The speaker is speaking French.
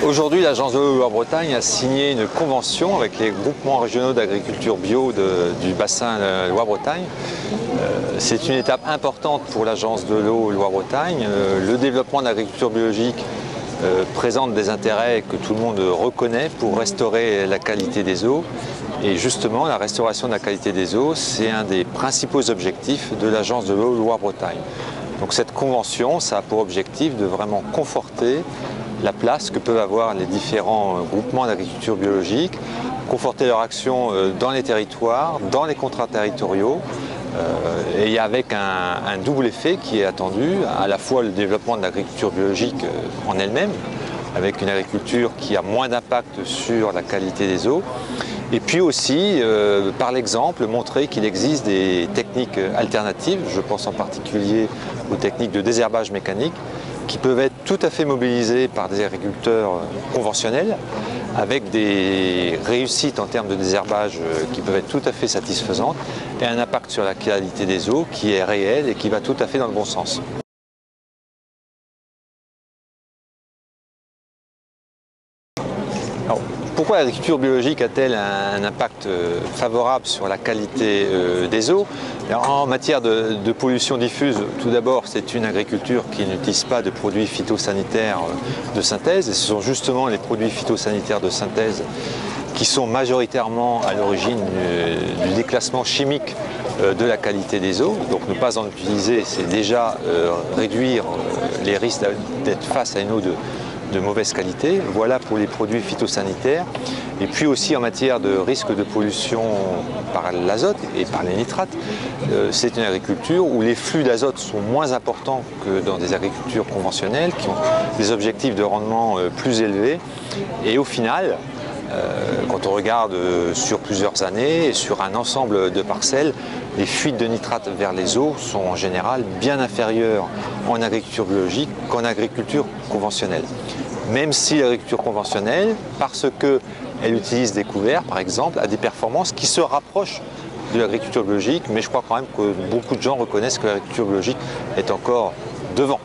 Aujourd'hui, l'Agence de l'eau Loire-Bretagne a signé une convention avec les groupements régionaux d'agriculture bio du bassin Loire-Bretagne. C'est une étape importante pour l'Agence de l'eau Loire-Bretagne. Le développement de l'agriculture biologique présente des intérêts que tout le monde reconnaît pour restaurer la qualité des eaux. Et justement, la restauration de la qualité des eaux, c'est un des principaux objectifs de l'Agence de l'eau Loire-Bretagne. Donc cette convention, ça a pour objectif de vraiment conforter la place que peuvent avoir les différents groupements d'agriculture biologique, conforter leur action dans les territoires, dans les contrats territoriaux, et avec un double effet qui est attendu, à la fois le développement de l'agriculture biologique en elle-même, avec une agriculture qui a moins d'impact sur la qualité des eaux, et puis aussi, par l'exemple, montrer qu'il existe des techniques alternatives, je pense en particulier aux techniques de désherbage mécanique, qui peuvent être tout à fait mobilisées par des agriculteurs conventionnels, avec des réussites en termes de désherbage qui peuvent être tout à fait satisfaisantes, et un impact sur la qualité des eaux qui est réel et qui va tout à fait dans le bon sens. Alors, pourquoi l'agriculture biologique a-t-elle un impact favorable sur la qualité des eaux? Alors, en matière de pollution diffuse, tout d'abord, c'est une agriculture qui n'utilise pas de produits phytosanitaires de synthèse, et ce sont justement les produits phytosanitaires de synthèse qui sont majoritairement à l'origine du déclassement chimique de la qualité des eaux. Donc ne pas en utiliser, c'est déjà réduire les risques d'être face à une eau de mauvaise qualité. Voilà pour les produits phytosanitaires. Et puis aussi en matière de risque de pollution par l'azote et par les nitrates, c'est une agriculture où les flux d'azote sont moins importants que dans des agricultures conventionnelles qui ont des objectifs de rendement plus élevés. Et au final, quand on regarde sur plusieurs années et sur un ensemble de parcelles, les fuites de nitrates vers les eaux sont en général bien inférieures en agriculture biologique qu'en agriculture conventionnelle. Même si l'agriculture conventionnelle, parce qu'elle utilise des couverts par exemple, a des performances qui se rapprochent de l'agriculture biologique, mais je crois quand même que beaucoup de gens reconnaissent que l'agriculture biologique est encore devant.